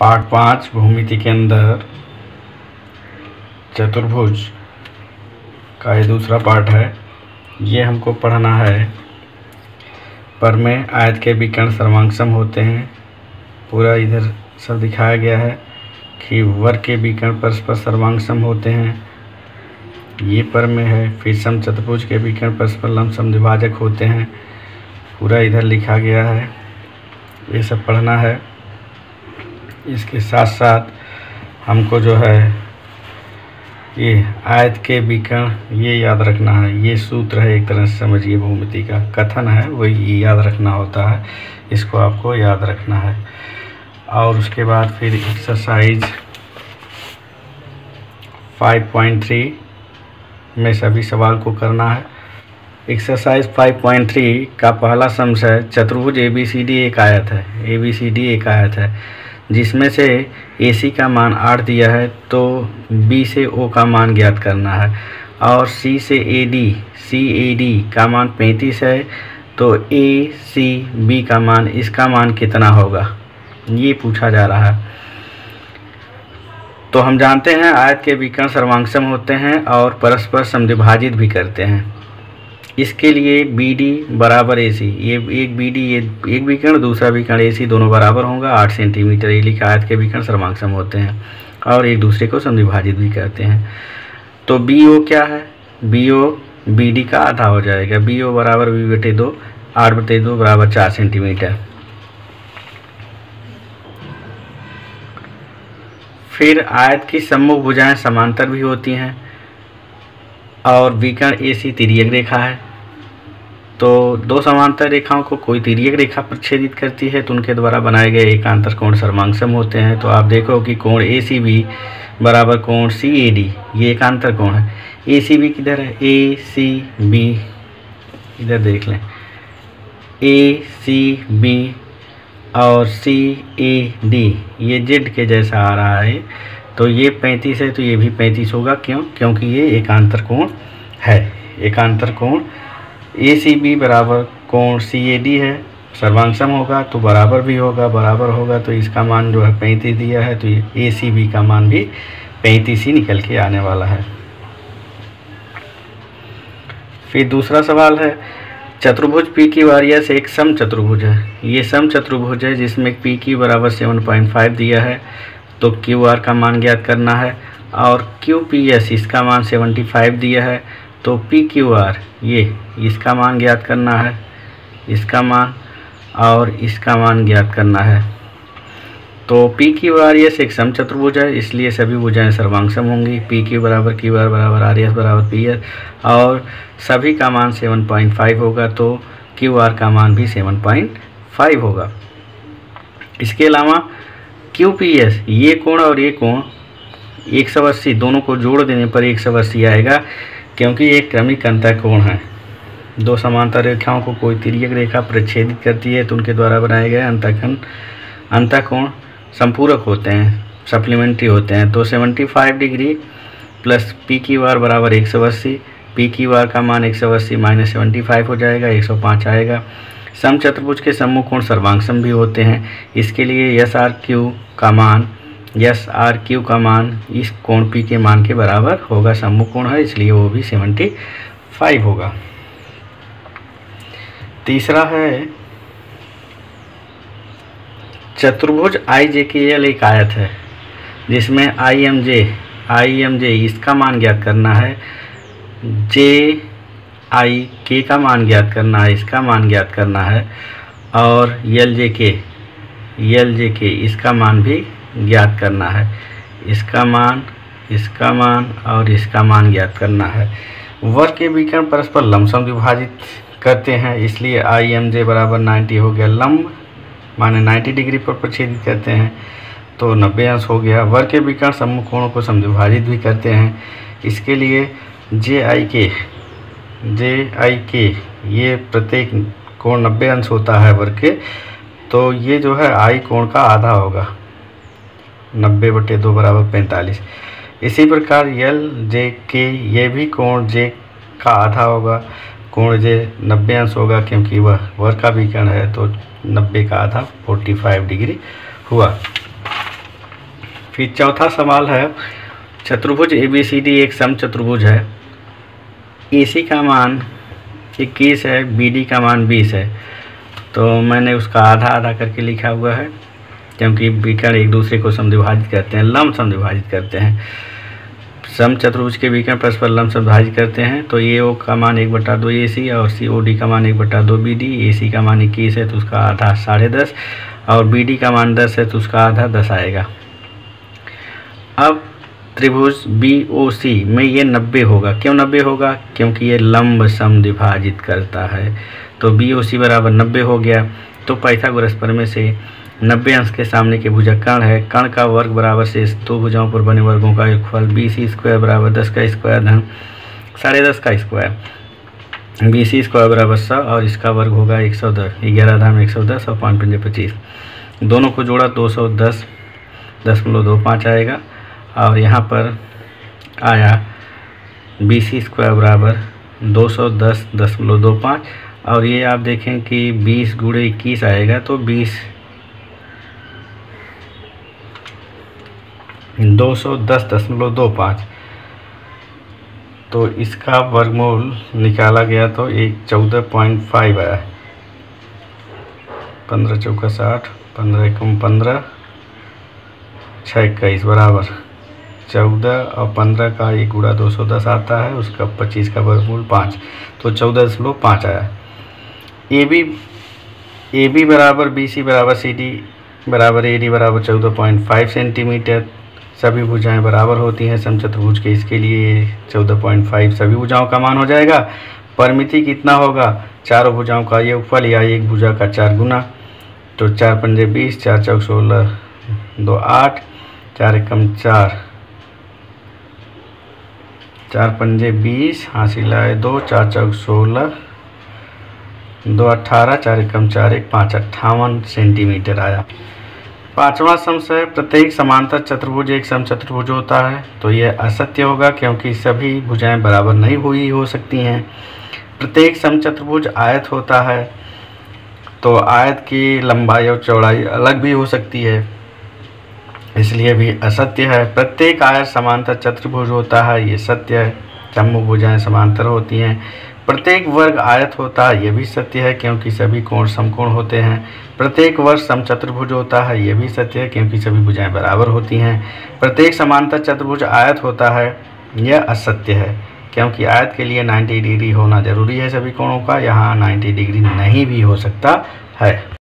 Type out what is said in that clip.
Part 5 भूमिति के अंदर चतुर्भुज का ये दूसरा पार्ट है। ये हमको पढ़ना है पर में आयत के विकर्ण सर्वांग सम होते हैं। पूरा इधर सब दिखाया गया है कि वर्ग के विकर्ण परस्पर सर्वांग सम होते हैं। ये पर में है। फिर सम चतुर्भुज के विकर्ण परस्पर लंब समद्विभाजक होते हैं। पूरा इधर लिखा गया है, ये सब पढ़ना है। इसके साथ साथ हमको जो है ये आयत के विकर्ण ये याद रखना है। ये सूत्र है, एक तरह से समझिए भूमिति का कथन है, वही याद रखना होता है। इसको आपको याद रखना है। और उसके बाद फिर एक्सरसाइज 5.3 में सभी सवाल को करना है। एक्सरसाइज 5.3 का पहला समस्या है, चतुर्भुज ABCD एक आयत है। ABCD एक आयत है जिसमें से AC का मान 8 दिया है, तो B से O का मान ज्ञात करना है। और C से CAD का मान 35 है, तो ACB का मान, इसका मान कितना होगा, ये पूछा जा रहा है। तो हम जानते हैं आयत के विकर्ण सर्वांग सम होते हैं और परस्पर समद्विभाजित भी करते हैं। इसके लिए BD बराबर AC, ये एक BD ये एक विकर्ण, दूसरा विकर्ण AC दोनों बराबर होगा 8 सेंटीमीटर। ये लिखा आयत के विकर्ण सर्वांग सम होते हैं और एक दूसरे को समद्विभाजित भी करते हैं। तो BO क्या है, BO BD का आधा हो जाएगा। BO बराबर B/2, 8/2 बराबर 4 सेंटीमीटर। फिर आयत की सम्मुख भुजाएं समांतर भी होती हैं और विकर्ण AC तिर्यक रेखा है। तो दो समांतर रेखाओं को कोई तिर्यक रेखा पर छेदित करती है तो उनके द्वारा बनाए गए एकांतर कोण सर्वांग सम होते हैं। तो आप देखो कि कोण ACB बराबर कोण CAD, ये एकांतर कोण है। ACB किधर है, ACB इधर देख लें, ACB और CAD ये Z के जैसा आ रहा है। तो ये 35 है, तो ये भी 35 होगा। क्यों? क्योंकि ये एकांतर कोण है। एकांतर कोण ACB बराबर कोण CAD है, सर्वांग सम होगा तो बराबर भी होगा, बराबर होगा तो इसका मान जो है 35 दिया है, तो ये ACB का मान भी 35 ही निकल के आने वाला है। फिर दूसरा सवाल है, चतुर्भुज PQRS एक सम चतुर्भुज है। ये सम चतुर्भुज है जिसमें PQ बराबर 7.5 दिया है, तो QR का मान ज्ञात करना है। और QPS इसका मान 75 दिया है, तो PQR ये इसका मान ज्ञात करना है, इसका मान और इसका मान ज्ञात करना है। तो PQRS एक सम चतुर्भुज है, इसलिए सभी भुजाएं सर्वांग सम होंगी। PQ बराबर QR बराबर RS बराबर PS और सभी का मान 7.5 होगा, तो QR का मान भी 7.5 होगा। इसके अलावा QPS ये कोण और ये कोण 180, दोनों को जोड़ देने पर 180 आएगा, क्योंकि एक क्रमिक अंतःकोण है। दो समांतर रेखाओं को कोई तिर्यक रेखा प्रच्छेदित करती है तो उनके द्वारा बनाए गए अंतःकोण संपूरक होते हैं, सप्लीमेंट्री होते हैं। तो 75 डिग्री प्लस PQR बराबर 180, PQR का मान 180 माइनस 75 हो जाएगा, 105 आएगा। सम चतुर्भुज के सम्मुख कोण सर्वांग सम भी होते हैं। इसके लिए SRQ का मान इस कोण P के मान के बराबर होगा। सम्मुख कोण है इसलिए वो भी 75 होगा। तीसरा है, चतुर्भुज IJKL एक आयत है जिसमें IMJ इसका मान ज्ञात करना है, JIK का मान ज्ञात करना है, इसका मान ज्ञात करना है, और LJK इसका मान भी ज्ञात करना है। इसका मान और इसका मान ज्ञात करना है। वर्ग के विकर्ण परस्पर लंब समद्विभाजित करते हैं, इसलिए IMJ बराबर 90 हो गया। लंब माने 90 डिग्री पर प्रच्छेदित करते हैं तो 90 अंश हो गया। वर्ग के विकर्ण सम्मुख कोणों को समद्विभाजित भी करते हैं। इसके लिए JIK ये प्रत्येक कोण 90 अंश होता है वर्ग के, तो ये जो है I कोण का आधा होगा, 90/2 बराबर 45। इसी प्रकार LJK ये भी कोण J का आधा होगा, कोण J 90 अंश होगा क्योंकि वह वर्ग का विकर्ण है, तो 90 का आधा 45 डिग्री हुआ। फिर चौथा सवाल है, चतुर्भुज ABCD एक सम चतुर्भुज है। AC का मान 21 है, BD का मान 20 है। तो मैंने उसका आधा आधा करके लिखा हुआ है, क्योंकि विकर्ण एक दूसरे को समद्विभाजित करते हैं, लंब समद्विभाजित करते हैं। सम चतुर्भुज के विकर्ण परस्पर लंब समद्विभाजित करते हैं। तो AO का मान 1/2 AC और COD का मान 1/2 BD। AC का मान 21 है तो उसका आधा 10.5 और BD का मान 10 है तो उसका आधा 10 आएगा। अब त्रिभुज BOC में ये 90 होगा। क्यों 90 होगा? क्योंकि ये लंब समद्विभाजित करता है। तो BOC बराबर 90 हो गया। तो पाइथागोरस प्रमेय से 90 अंश के सामने के भुजक कर्ण है। कर्ण का वर्ग बराबर से दो भुजाओं पर बने वर्गों का योगफल BC² बराबर 10 का स्क्वायर धन 10.5 का स्क्वायर। BC² बराबर 100 और इसका वर्ग होगा 110। 11 धाम 110 और 5×25 दोनों को जोड़ा 210.25 आएगा। और यहाँ पर आया BC² बराबर 210.25 और ये आप देखें कि 20 × 21 आएगा तो 210.25 तो इसका वर्गमूल निकाला गया तो 14.5 आया। 15 चौका 60, 15 एकम 15, 6 21 बराबर 14 और 15 का 1 × 210 आता है, उसका 25 का वर्गमूल 5 तो 14.5 आया। AB बराबर BC बराबर CD बराबर AD बराबर 14.5 सेंटीमीटर। सभी भुजाएं बराबर होती हैं समचतुर्भुज के, इसके लिए 14.5 सभी भुजाओं का मान हो जाएगा। परिमिति कितना होगा? चारों भुजाओं का योगफल या एक भुजा का 4 गुना। तो 4 पंजे 20, 4 चौक 16, 2 8, 4 एकम 4, 4 पंजे 20, हासिल आए 2, 4 चौक 16, 2 18, 4 एकम 4 1 5 58 सेंटीमीटर आया। पांचवा संशय, प्रत्येक समांतर चतुर्भुज एक समचतुर्भुज होता है। तो यह असत्य होगा, क्योंकि सभी भुजाएं बराबर नहीं हुई हो सकती हैं। प्रत्येक समचतुर्भुज आयत होता है, तो आयत की लंबाई और चौड़ाई अलग भी हो सकती है, इसलिए भी असत्य है। प्रत्येक आयत समांतर चतुर्भुज होता है, ये सत्य है। समभुज भुजाएं समांतर होती हैं। प्रत्येक वर्ग आयत होता है, यह भी सत्य है, क्योंकि सभी कोण समकोण होते हैं। प्रत्येक वर्ग समचतुर्भुज होता है, यह भी सत्य है, क्योंकि सभी भुजाएं बराबर होती हैं। प्रत्येक समांतर चतुर्भुज आयत होता है, यह असत्य है, क्योंकि आयत के लिए 90 डिग्री होना जरूरी है सभी कोणों का। यहाँ 90 डिग्री नहीं भी हो सकता है।